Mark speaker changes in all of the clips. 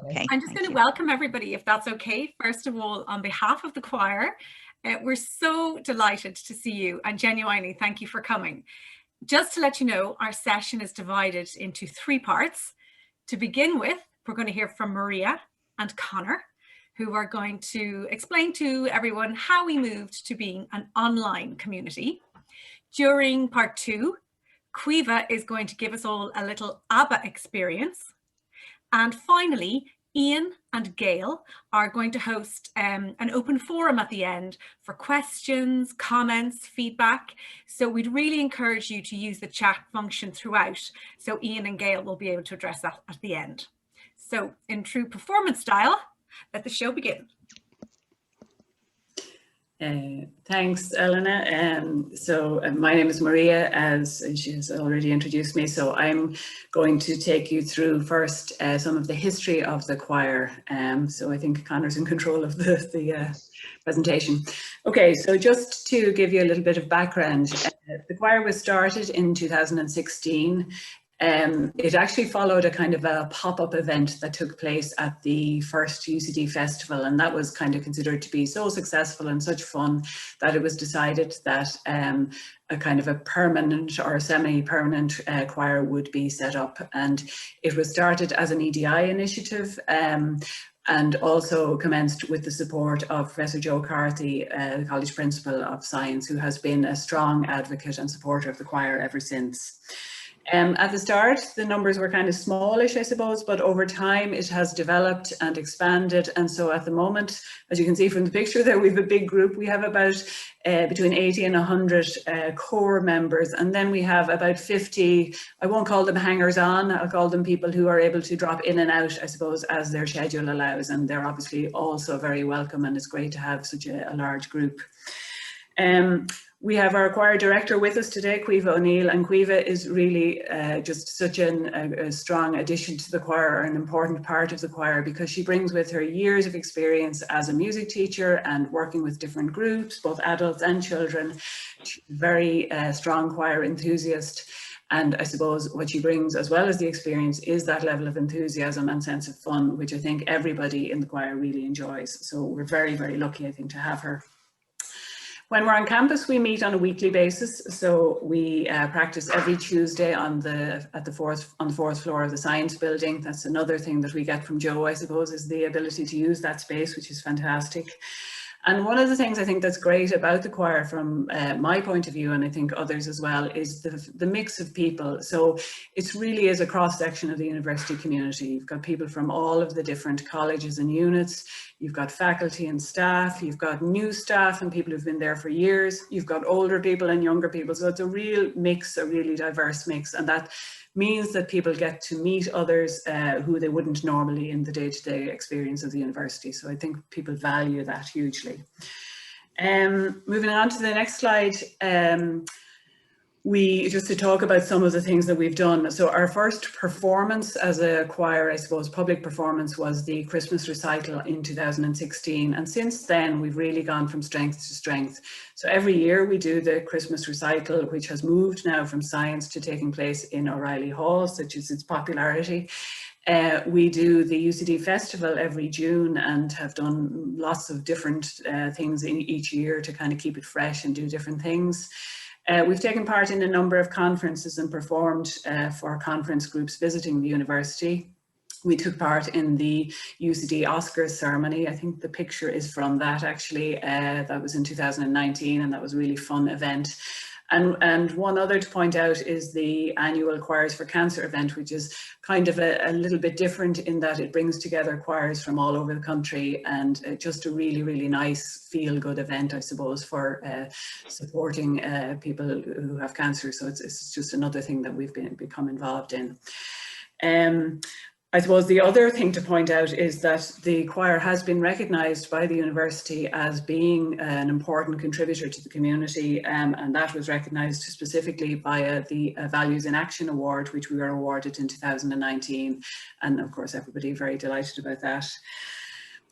Speaker 1: Okay,
Speaker 2: I'm just going to welcome everybody, if that's okay. First of all, on behalf of the choir, we're so delighted to see you, and genuinely thank you for coming. Just to let you know, our session is divided into 3 parts. To begin with, we're going to hear from Maria and Connor, who are going to explain to everyone how we moved to being an online community. During part 2, Caoimhe is going to give us all a little ABBA experience. And finally, Ian and Gail are going to host an open forum at the end for questions, comments, feedback. So we'd really encourage you to use the chat function throughout, so Ian and Gail will be able to address that at the end. So in true performance style, let the show begin.
Speaker 3: Thanks, Elena. My name is Maria, as she has already introduced me. So I'm going to take you through first some of the history of the choir. So I think Connor's in control of the presentation. Okay, so just to give you a little bit of background, the choir was started in 2016. It actually followed a kind of a pop-up event that took place at the first UCD festival, and that was kind of considered to be so successful and such fun that it was decided that a kind of a permanent or semi-permanent choir would be set up. And it was started as an EDI initiative, and also commenced with the support of Professor Joe Carthy, the College Principal of Science, who has been a strong advocate and supporter of the choir ever since. At the start, the numbers were kind of smallish, I suppose, but over time it has developed and expanded. And so at the moment, as you can see from the picture there, we have a big group. We have about between 80 and 100 core members. And then we have about 50, I won't call them hangers on, I'll call them people who are able to drop in and out, I suppose, as their schedule allows. And they're obviously also very welcome, and it's great to have such a large group. We have our choir director with us today, Caoimhe O'Neill, and Caoimhe is really just such a strong addition to the choir, an important part of the choir, because she brings with her years of experience as a music teacher and working with different groups, both adults and children. She's a very strong choir enthusiast. And I suppose what she brings, as well as the experience, is that level of enthusiasm and sense of fun, which I think everybody in the choir really enjoys. So we're very, very lucky, I think, to have her. When we're on campus, we meet on a weekly basis. So we practice every Tuesday on the fourth floor of the science building. That's another thing that we get from Joe, I suppose, is the ability to use that space, which is fantastic. And one of the things I think that's great about the choir from my point of view, and I think others as well, is the mix of people. So it really is a cross-section of the university community. You've got people from all of the different colleges and units. You've got faculty and staff. You've got new staff and people who've been there for years. You've got older people and younger people. So it's a real mix, a really diverse mix. And that means that people get to meet others who they wouldn't normally in the day-to-day experience of the university. So I think people value that hugely. Moving on to the next slide, just to talk about some of the things that we've done. So our first performance as a choir, I suppose, public performance, was the Christmas recital in 2016. And since then, we've really gone from strength to strength. So every year we do the Christmas recital, which has moved now from science to taking place in O'Reilly Hall, such as its popularity. We do the UCD festival every June and have done lots of different things in each year to kind of keep it fresh and do different things. We've taken part in a number of conferences and performed for conference groups visiting the university. We took part in the UCD Oscars ceremony. I think the picture is from that actually. That was in 2019, and that was a really fun event. And one other to point out is the annual Choirs for Cancer event, which is kind of a little bit different in that it brings together choirs from all over the country, and just a really, really nice feel-good event, I suppose, for supporting people who have cancer. So it's just another thing that we've become involved in. I suppose the other thing to point out is that the choir has been recognised by the university as being an important contributor to the community, and that was recognised specifically via the Values in Action Award, which we were awarded in 2019, and of course everybody very delighted about that.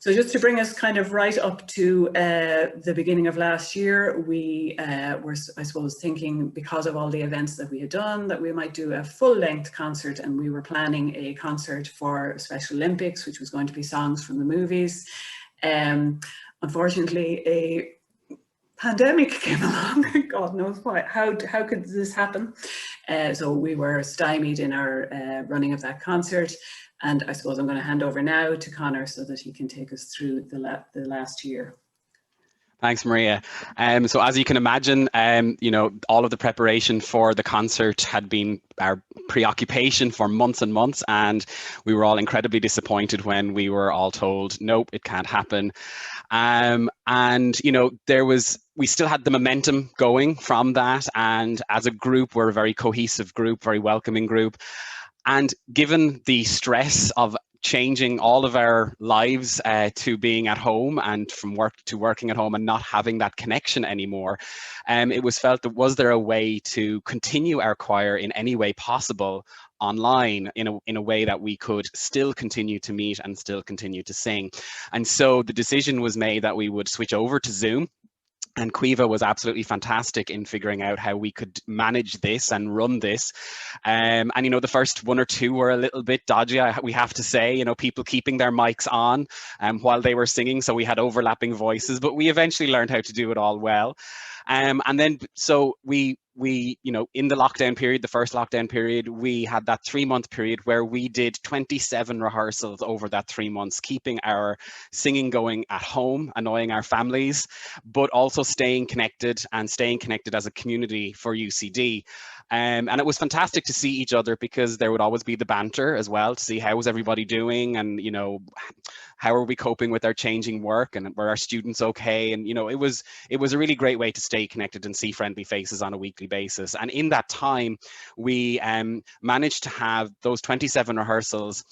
Speaker 3: So just to bring us kind of right up to the beginning of last year, we were, I suppose, thinking, because of all the events that we had done, that we might do a full-length concert, and we were planning a concert for Special Olympics, which was going to be songs from the movies. Unfortunately, a pandemic came along. God knows why. How could this happen? So we were stymied in our running of that concert. And I suppose I'm going to hand over now to Connor so that he can take us through the last year.
Speaker 1: Thanks, Maria. So as you can imagine, you know, all of the preparation for the concert had been our preoccupation for months and months, and we were all incredibly disappointed when we were all told, nope, it can't happen. And, you know, we still had the momentum going from that. And as a group, we're a very cohesive group, very welcoming group. And given the stress of changing all of our lives to being at home and from work to working at home and not having that connection anymore, it was felt that was there a way to continue our choir in any way possible online in a way that we could still continue to meet and still continue to sing. And so the decision was made that we would switch over to Zoom. And Caoimhe was absolutely fantastic in figuring out how we could manage this and run this. And, you know, the first one or two were a little bit dodgy, we have to say, you know, people keeping their mics on while they were singing. So we had overlapping voices, but we eventually learned how to do it all well. And then, so we, you know, in the lockdown period, the first lockdown period, we had that 3-month period where we did 27 rehearsals over that 3 months, keeping our singing going at home, annoying our families, but also staying connected as a community for UCD. And it was fantastic to see each other, because there would always be the banter as well to see how was everybody doing, and, you know, how are we coping with our changing work, and were our students okay? And, you know, it was a really great way to stay connected and see friendly faces on a weekly basis. And in that time, we managed to have those 27 rehearsals,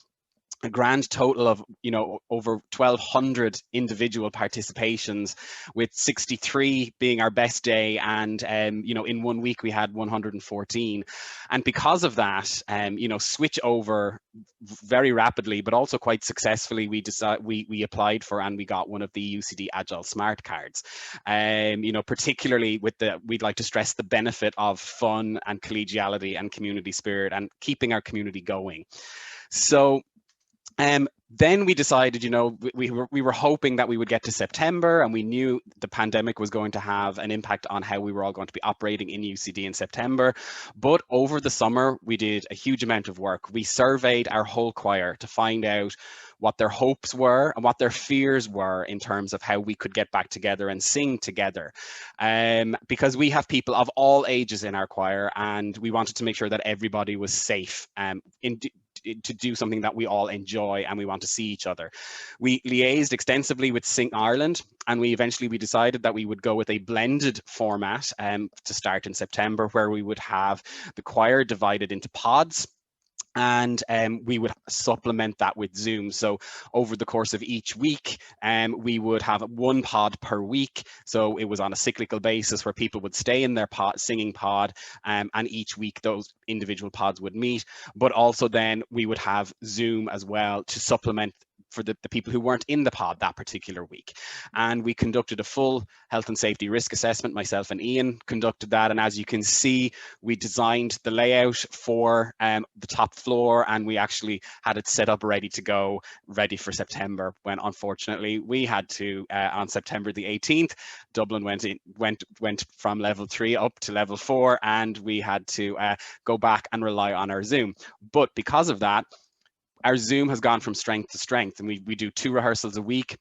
Speaker 1: a grand total of, you know, over 1,200 individual participations, with 63 being our best day. And, you know, in 1 week we had 114. And because of that, you know, switch over very rapidly, but also quite successfully, we applied for and we got one of the UCD Agile Smart Cards. You know, particularly we'd like to stress the benefit of fun and collegiality and community spirit and keeping our community going. So then we decided, you know, we were hoping that we would get to September, and we knew the pandemic was going to have an impact on how we were all going to be operating in UCD in September. But over the summer, we did a huge amount of work. We surveyed our whole choir to find out what their hopes were and what their fears were in terms of how we could get back together and sing together. Because we have people of all ages in our choir, and we wanted to make sure that everybody was safe to do something that we all enjoy and we want to see each other. We liaised extensively with Sing Ireland, and we decided that we would go with a blended format to start in September, where we would have the choir divided into pods. And we would supplement that with Zoom. So over the course of each week, we would have 1 pod per week. So it was on a cyclical basis where people would stay in their singing pod, and each week those individual pods would meet. But also then we would have Zoom as well to supplement for the people who weren't in the pod that particular week. And we conducted a full health and safety risk assessment. Myself and Ian conducted that. And as you can see, we designed the layout for the top floor, and we actually had it set up ready to go, ready for September, when unfortunately we had to, on September the 18th, Dublin went from level 3 up to level 4, and we had to go back and rely on our Zoom. But because of that, our Zoom has gone from strength to strength, and we do 2 rehearsals a week.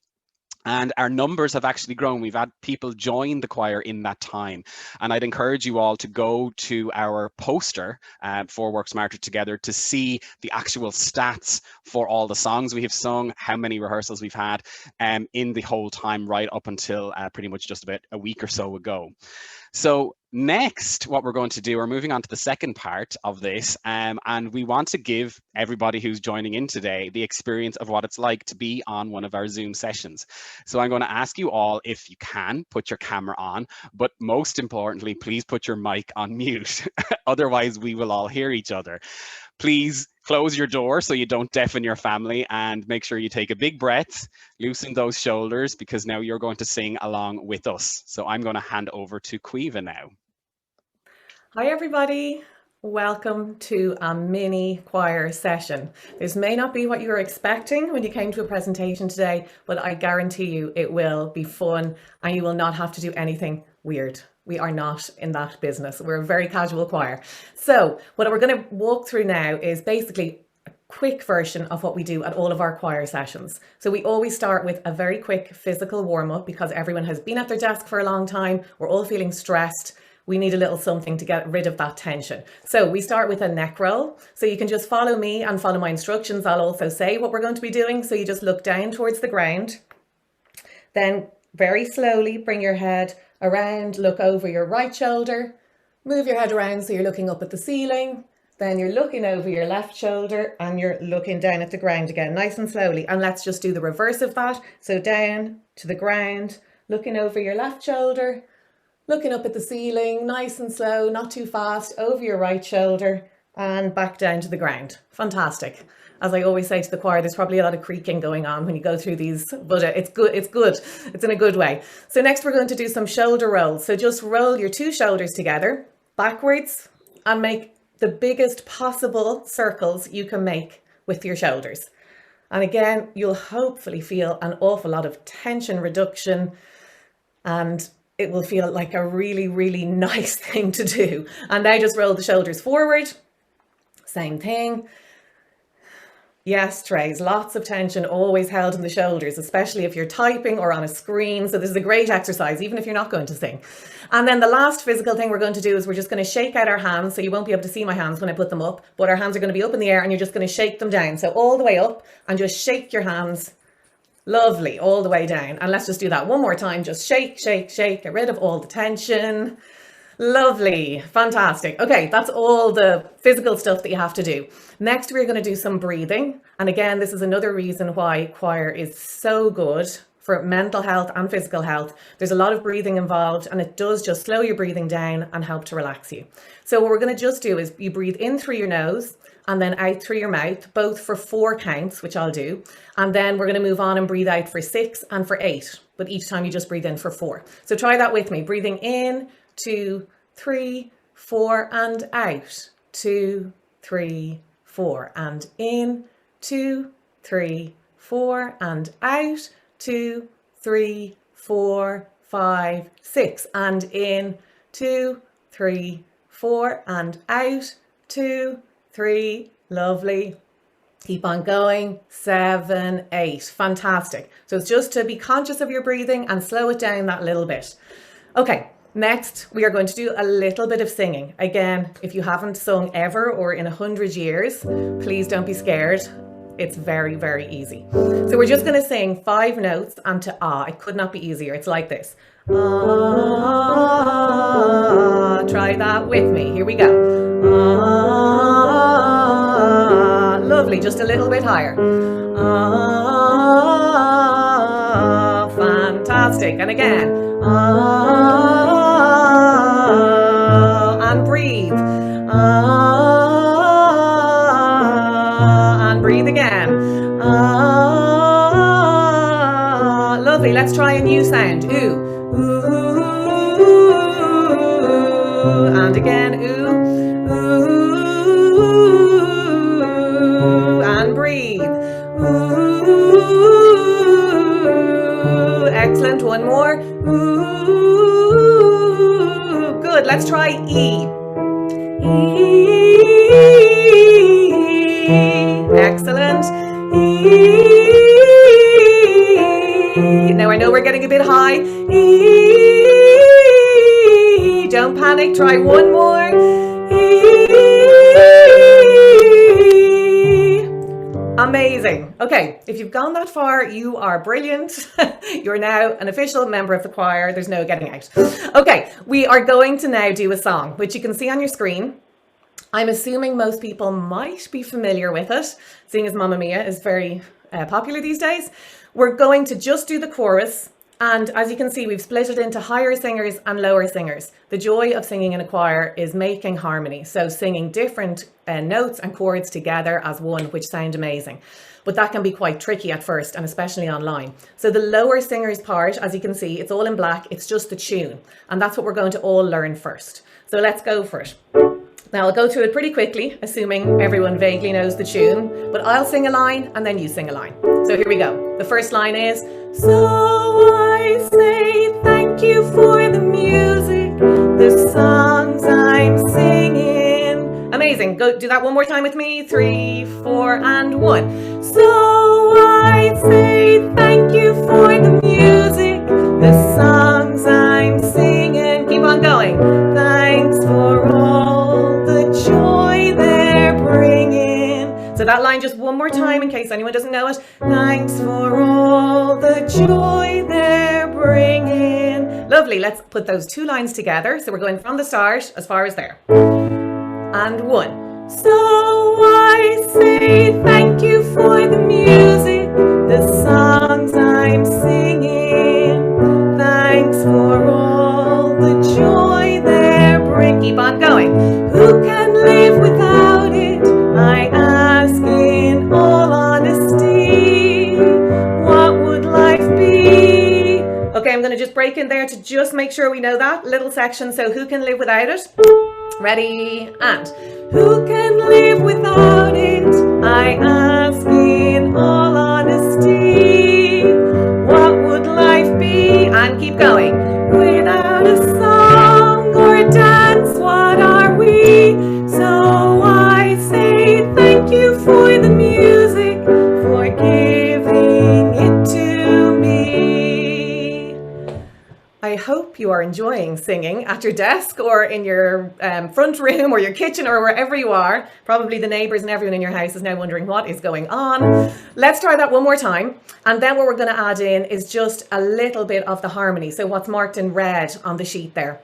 Speaker 1: And our numbers have actually grown. We've had people join the choir in that time. And I'd encourage you all to go to our poster for Work Smarter Together to see the actual stats for all the songs we have sung, how many rehearsals we've had in the whole time, right up until pretty much just about a week or so ago. So next, what we're going to do, we're moving on to the second part of this, and we want to give everybody who's joining in today the experience of what it's like to be on one of our Zoom sessions. So I'm going to ask you all, if you can, put your camera on, but most importantly, please put your mic on mute. Otherwise, we will all hear each other. Please close your door so you don't deafen your family, and make sure you take a big breath, loosen those shoulders, because now you're going to sing along with us. So I'm going to hand over to Caoimhe now.
Speaker 4: Hi everybody, welcome to a mini choir session. This may not be what you were expecting when you came to a presentation today, but I guarantee you it will be fun and you will not have to do anything weird. We are not in that business. We're a very casual choir. So what we're going to walk through now is basically a quick version of what we do at all of our choir sessions. So we always start with a very quick physical warm-up because everyone has been at their desk for a long time. We're all feeling stressed. We need a little something to get rid of that tension. So we start with a neck roll. So you can just follow me and follow my instructions. I'll also say what we're going to be doing. So you just look down towards the ground. Then very slowly bring your head around, look over your right shoulder, move your head around so you're looking up at the ceiling. Then you're looking over your left shoulder and you're looking down at the ground again, nice and slowly. And let's just do the reverse of that. So down to the ground, looking over your left shoulder, looking up at the ceiling, nice and slow, not too fast, over your right shoulder and back down to the ground. Fantastic. As I always say to the choir, there's probably a lot of creaking going on when you go through these, but it's good. It's in a good way. So next we're going to do some shoulder rolls. So just roll your two shoulders together backwards and make the biggest possible circles you can make with your shoulders. And again, you'll hopefully feel an awful lot of tension reduction, and it will feel like a really, really nice thing to do. And now just roll the shoulders forward. Same thing. Yes, Trace, lots of tension always held in the shoulders, especially if you're typing or on a screen. So this is a great exercise, even if you're not going to sing. And then the last physical thing we're going to do is we're just going to shake out our hands. So you won't be able to see my hands when I put them up, but our hands are going to be up in the air and you're just going to shake them down. So all the way up and just shake your hands. Lovely, all the way down. And let's just do that one more time. Just shake, shake, shake, get rid of all the tension. Lovely, fantastic. Okay, that's all the physical stuff that you have to do. Next, we're going to do some breathing. And again, this is another reason why choir is so good for mental health and physical health. There's a lot of breathing involved and it does just slow your breathing down and help to relax you. So what we're going to just do is you breathe in through your nose and then out through your mouth, both for 4 counts, which I'll do. And then we're going to move on and breathe out for 6 and for 8. But each time you just breathe in for 4. So try that with me. Breathing in, 2, 3, 4, and out. 2, 3, 4, and in. 2, 3, 4, and out. 2, 3, 4, 5, 6, and in. 2, 3, 4, and out. 2, 3, lovely. Keep on going. 7, 8, fantastic. So it's just to be conscious of your breathing and slow it down that little bit. Okay, next we are going to do a little bit of singing. Again, if you haven't sung ever or in 100 years, please don't be scared. It's very, very easy. So we're just going to sing 5 notes and to ah. It could not be easier. It's like this. Ah, try that with me. Here we go. Ah, lovely. Just a little bit higher. Ah, fantastic. And again. Ah, and breathe. Ah, and breathe again. Ah, lovely. Let's try a new sound. Ooh. Ooh. And again. Ooh. Ooh. And breathe. Ooh. Excellent. One more. Ooh. Good. Let's try E. E. Excellent. E. Now I know we're getting a bit high. E. Don't panic. Try one more. E. Amazing. Okay, if you've gone that far, you are brilliant. You're now an official member of the choir. There's no getting out. Okay, we are going to now do a song, which you can see on your screen. I'm assuming most people might be familiar with it, seeing as Mamma Mia is very popular these days. We're going to just do the chorus And as you can see, we've split it into higher singers and lower singers. The joy of singing in a choir is making harmony. So singing different notes and chords together as one, which sound amazing. But that can be quite tricky at first, and especially online. So the lower singers part, as you can see, it's all in black. It's just the tune. And that's what we're going to all learn first. So let's go for it. Now I'll go through it pretty quickly, assuming everyone vaguely knows the tune, but I'll sing a line and then you sing a line. So here we go. The first line is, so I say thank you for the music, the songs I'm singing. Amazing. Go do that one more time with me. 3, 4, and 1. So I say thank you for the music, the songs I'm singing. Keep on going. Thanks for all the joy they're bringing. So that line just one more time in case anyone doesn't know it. Thanks for all the joy they're bringing. Lovely. Let's put those two lines together. So we're going from the start as far as there. And 1. So I say thank you for the music, the songs I'm singing. Thanks for all the joy they're bringing. Keep on going. Who can live without it? I ask in all honesty. What would life be? Okay, I'm going to just break in there to just make sure we know that little section. So who can live without it? Ready, and who can live without it? I ask in all honesty. What would life be? And keep going. Without a song or a dance, what are we? So I say thank you for the music, for giving it to me. I hope you are enjoying singing at your desk or in your front room or your kitchen or wherever you are. Probably the neighbours and everyone in your house is now wondering what is going on. Let's try that one more time. And then what we're going to add in is just a little bit of the harmony. So what's marked in red on the sheet there.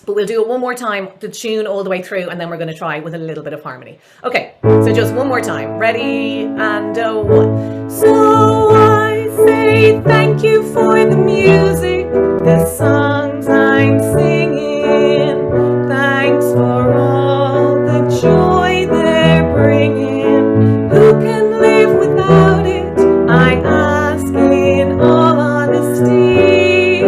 Speaker 4: But we'll do it one more time, the tune all the way through, and then we're going to try with a little bit of harmony. Okay, so just one more time. Ready, and 1. So I say thank you for the music, the songs I'm singing. Thanks for all the joy they're bringing. Who can live without it? I ask in all honesty.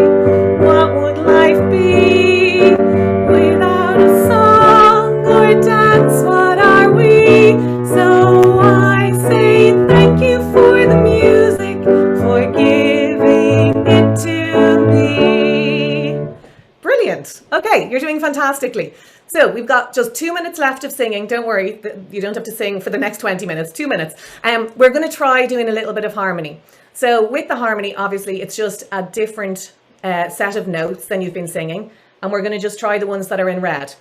Speaker 4: What would life be without a song or a dance? What are we? So I say thank you for the music, for giving it to me. Brilliant. Okay, you're doing fantastically. So we've got just 2 minutes left of singing. Don't worry, you don't have to sing for the next 20 minutes, 2 minutes. We're going to try doing a little bit of harmony. So with the harmony, obviously, it's just a different set of notes than you've been singing. And we're going to just try the ones that are in red.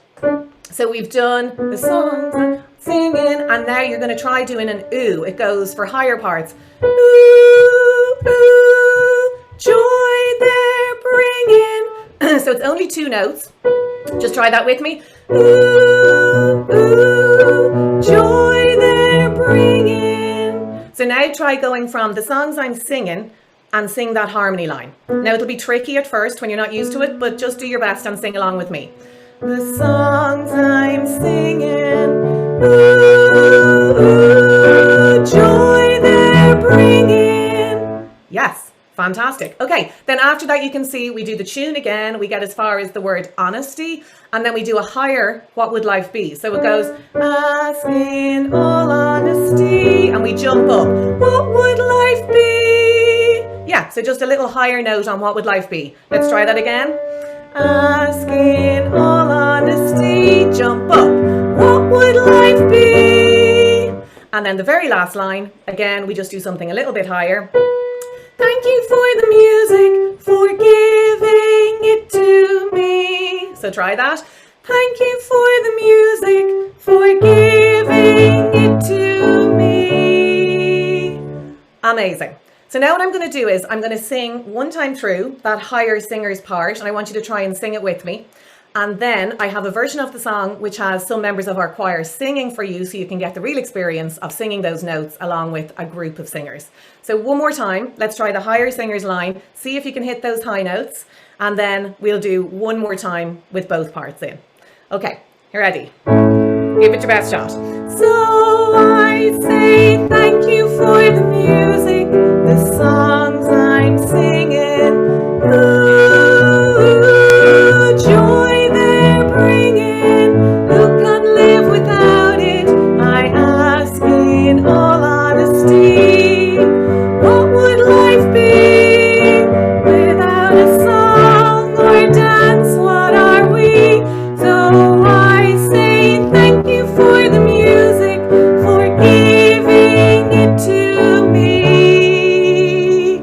Speaker 4: So we've done the songs I'm singing, and now you're going to try doing an ooh. It goes for higher parts. Ooh, ooh, joy they're bringing. So it's only 2 notes. Just try that with me. Ooh, ooh, joy they're bringing. So now try going from the songs I'm singing and sing that harmony line. Now it'll be tricky at first when you're not used to it, but just do your best and sing along with me. The songs I'm singing, ooh, ooh, joy they're bringing. Yes, fantastic. Okay, then after that you can see we do the tune again. We get as far as the word honesty, and then we do a higher what would life be. So it goes, ask in all honesty, and we jump up. What would life be? Yeah, so just a little higher note on what would life be. Let's try that again. Ask in all honesty, jump up. What would life be? And then the very last line, again, we just do something a little bit higher. Thank you for the music, for giving it to me. So try that. Thank you for the music, for giving it to me. Amazing. So now what I'm going to do is I'm going to sing one time through that higher singer's part, and I want you to try and sing it with me. And then I have a version of the song which has some members of our choir singing for you, so you can get the real experience of singing those notes along with a group of singers. So one more time, let's try the higher singers line. See if you can hit those high notes. And then we'll do one more time with both parts in. Okay, you ready? Give it your best shot. So I say thank you for the music, the songs I'm singing. Ooh, joy they're bringing. Who can live without it? I ask in all honesty. What would life be without a song or dance? What are we? So I say thank you for the music, for giving it to me.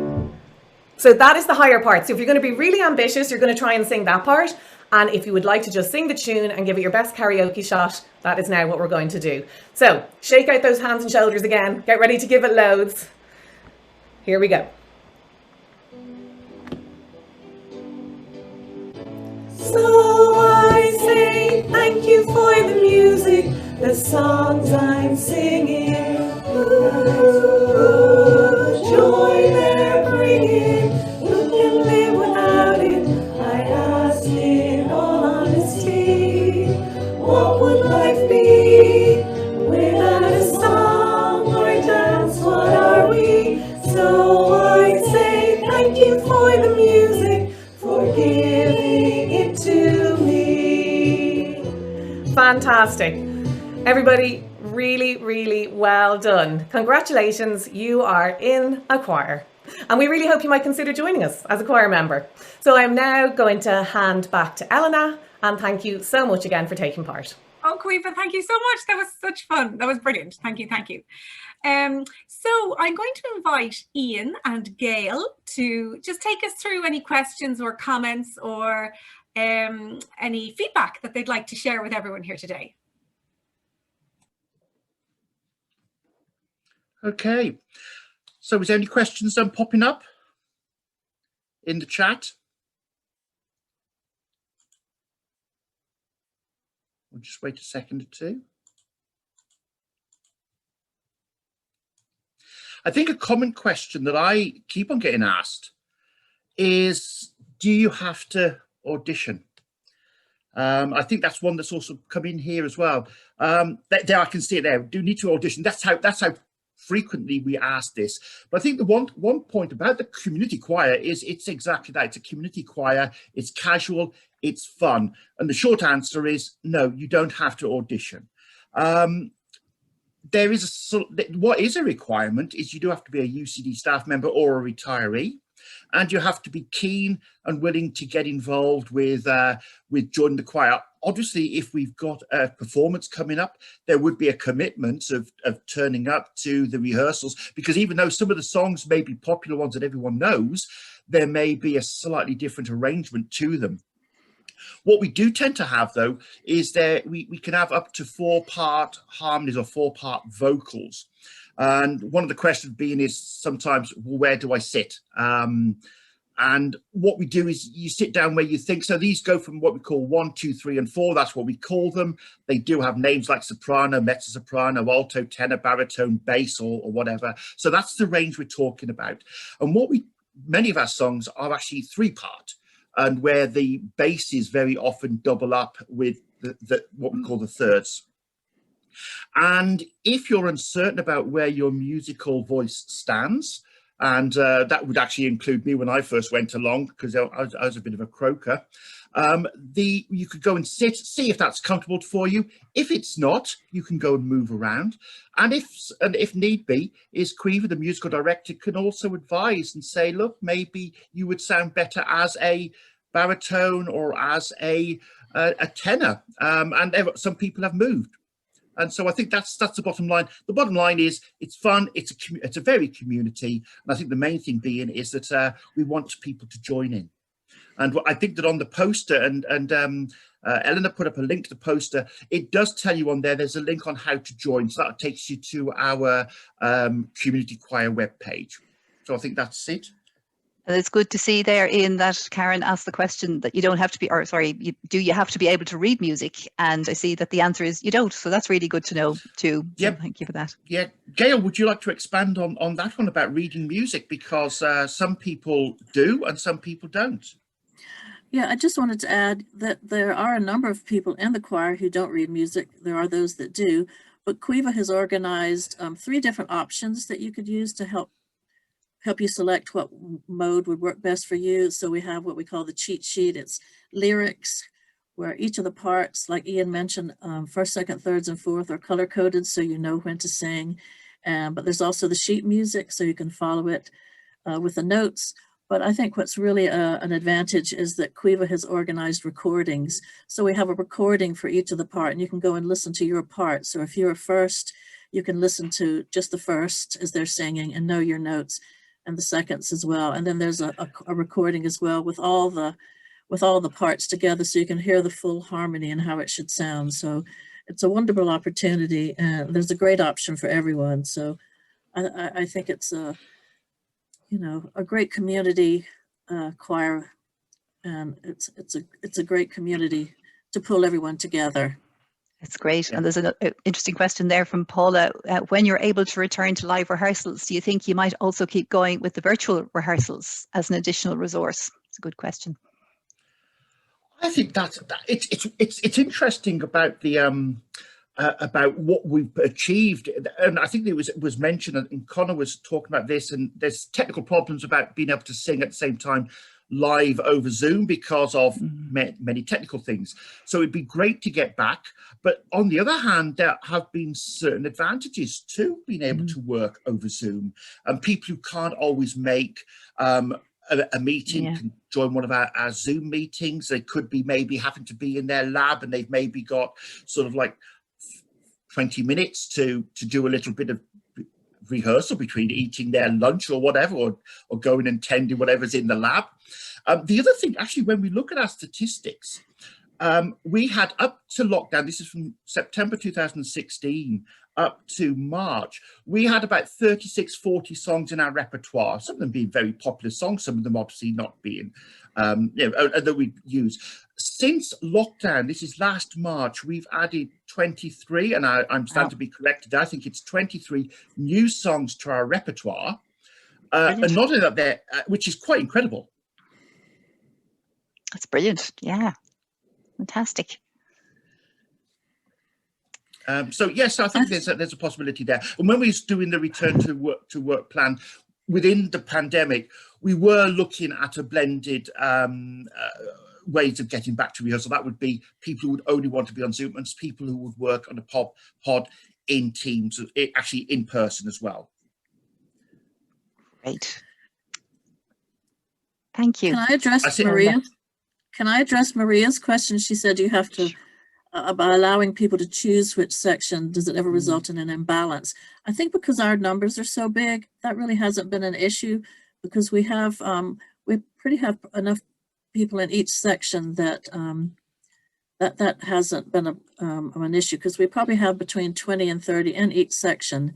Speaker 4: So that is the higher part. So if you're going to be really ambitious, you're going to try and sing that part. And if you would like to just sing the tune and give it your best karaoke shot, that is now what we're going to do. So shake out those hands and shoulders again. Get ready to give it loads. Here we go. So I say thank you for the music, the songs I'm singing. Ooh, joy they're bringing. Who can live without it? I ask in all honesty. What would life be without a song or dance? What are we? So I say thank you for the music, for giving it to me. Fantastic. Everybody, really, really well done. Congratulations, you are in a choir. And we really hope you might consider joining us as a choir member. So I'm now going to hand back to Elena, and thank you so much again for taking part.
Speaker 2: Oh, Caoimhe, thank you so much. That was such fun. That was brilliant. Thank you, thank you. So I'm going to invite Ian and Gail to just take us through any questions or comments or any feedback that they'd like to share with everyone here today.
Speaker 5: Okay, so is there any questions popping up in the chat? We'll just wait a second or two. I think a common question that I keep on getting asked is, do you have to audition? I think that's one that's also come in here as well. There I can see it there. Do you need to audition? That's how frequently we ask this. But I think the one point about the community choir is it's exactly that. It's a community choir. It's casual. It's fun. And the short answer is no, you don't have to audition. There is what is a requirement is you do have to be a UCD staff member or a retiree, and you have to be keen and willing to get involved with joining the choir. Obviously, if we've got a performance coming up, there would be a commitment of turning up to the rehearsals, because even though some of the songs may be popular ones that everyone knows, there may be a slightly different arrangement to them. What we do tend to have, though, is that we can have up to 4-part harmonies or 4-part vocals. And one of the questions being is sometimes, well, where do I sit? And what we do is you sit down where you think. So these go from what we call 1, 2, 3, and 4. That's what we call them. They do have names like soprano, mezzo-soprano, alto, tenor, baritone, bass, or whatever. So that's the range we're talking about. And many of our songs are actually 3-part, and where the basses very often double up with what we call the thirds. And if you're uncertain about where your musical voice stands, and that would actually include me when I first went along, because I was a bit of a croaker, you could go and sit, see if that's comfortable for you. If it's not, you can go and move around. And if need be, Caoimhe, the musical director, can also advise and say, look, maybe you would sound better as a baritone or as a tenor. And some people have moved. And so I think that's the bottom line. The bottom line is it's fun. It's a very community. And I think the main thing being is that we want people to join in. And I think that on the poster, and Eleanor put up a link to the poster, it does tell you on there, there's a link on how to join. So that takes you to our community choir webpage. So I think that's it.
Speaker 6: And it's good to see there, Ian, that Karen asked the question that you don't have to be, or sorry, do you have to be able to read music? And I see that the answer is you don't. So that's really good to know too.
Speaker 5: Yep.
Speaker 6: So thank you for that.
Speaker 5: Yeah. Gail, would you like to expand on that one about reading music? Because some people do and some people don't.
Speaker 7: Yeah, I just wanted to add that there are a number of people in the choir who don't read music. There are those that do, but Caoimhe has organized 3 different options that you could use to help you select what mode would work best for you. So we have what we call the cheat sheet. It's lyrics, where each of the parts, like Ian mentioned, first, second, thirds, and fourth are color coded, so you know when to sing. But there's also the sheet music, so you can follow it with the notes. But I think what's really an advantage is that Caoimhe has organized recordings. So we have a recording for each of the part, and you can go and listen to your part. So if you're a first, you can listen to just the first as they're singing and know your notes, and the seconds as well. And then there's a recording as well with all the parts together, so you can hear the full harmony and how it should sound. So it's a wonderful opportunity, and there's a great option for everyone. So I think it's a great community choir, and it's a great community to pull everyone together.
Speaker 6: It's great. Yeah. And there's an interesting question there from Paula. When you're able to return to live rehearsals, do you think you might also keep going with the virtual rehearsals as an additional resource? It's a good question.
Speaker 5: I think it's interesting about the about what we've achieved, and I think it was mentioned, and Connor was talking about this, and there's technical problems about being able to sing at the same time live over Zoom because of many technical things. So it'd be great to get back, but on the other hand, there have been certain advantages to being able to work over Zoom, and people who can't always make a meeting can join one of our Zoom meetings. They could be maybe having to be in their lab, and they've maybe got sort of like 20 minutes to do a little bit of rehearsal between eating their lunch or whatever, or going and tending whatever's in the lab. The other thing, actually, when we look at our statistics, we had up to lockdown, this is from September 2016 up to March, we had about 36, 40 songs in our repertoire, some of them being very popular songs, some of them obviously not being, that we use. Since lockdown, this is last March, we've added 23, and I'm starting to be corrected, I think it's 23 new songs to our repertoire, and not only that, they're, which is quite incredible.
Speaker 6: That's brilliant, yeah, fantastic.
Speaker 5: So yes, I think there's a possibility there. And when we was doing the return to work plan within the pandemic, we were looking at a blended ways of getting back to rehearsal. That would be people who would only want to be on Zoom, and people who would work on a pod in teams, actually in person as well.
Speaker 6: Great. Thank you.
Speaker 7: Can I address Maria? Can I address Maria's question? She said you have to, by allowing people to choose which section, does it ever result in an imbalance? I think because our numbers are so big, that really hasn't been an issue, because we have, we pretty have enough people in each section that that hasn't been an issue, because we probably have between 20 and 30 in each section.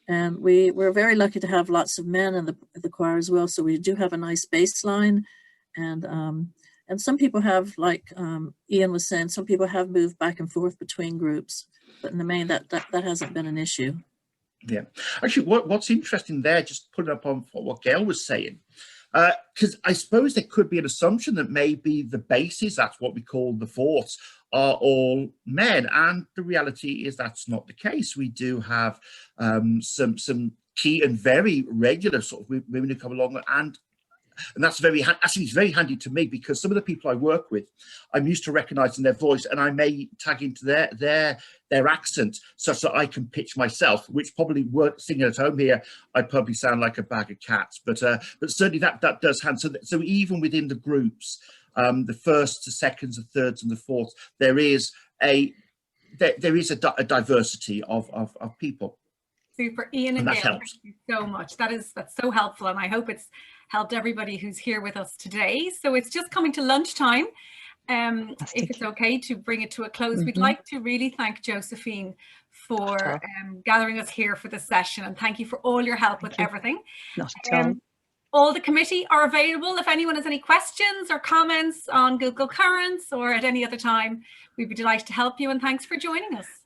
Speaker 7: And we're very lucky to have lots of men in the choir as well. So we do have a nice baseline, and some people have, like Ian was saying, some people have moved back and forth between groups, but in the main, that hasn't been an issue.
Speaker 5: Yeah, actually, what's interesting there, just putting up on what Gail was saying, because I suppose there could be an assumption that maybe the bases, that's what we call the fourths, are all men, and the reality is that's not the case. We do have some key and very regular sort of women who come along, and that's actually it's very handy to me, because some of the people I work with, I'm used to recognizing their voice, and I may tag into their accent such that I can pitch myself, which probably singing at home here, I'd probably sound like a bag of cats, but certainly that does hand. So even within the groups, the first, the seconds, the thirds, and the fourths, there is a diversity of people.
Speaker 2: Super, Ian and Gail,
Speaker 5: thank
Speaker 2: you so much. That's so helpful, and I hope it's helped everybody who's here with us today. So it's just coming to lunchtime. If it's okay to bring it to a close, we'd like to really thank Josephine for gathering us here for this session, and thank you for all your help with everything.
Speaker 6: Not at all.
Speaker 2: All the committee are available if anyone has any questions or comments on Google Currents or at any other time. We'd be delighted to help you, and thanks for joining us.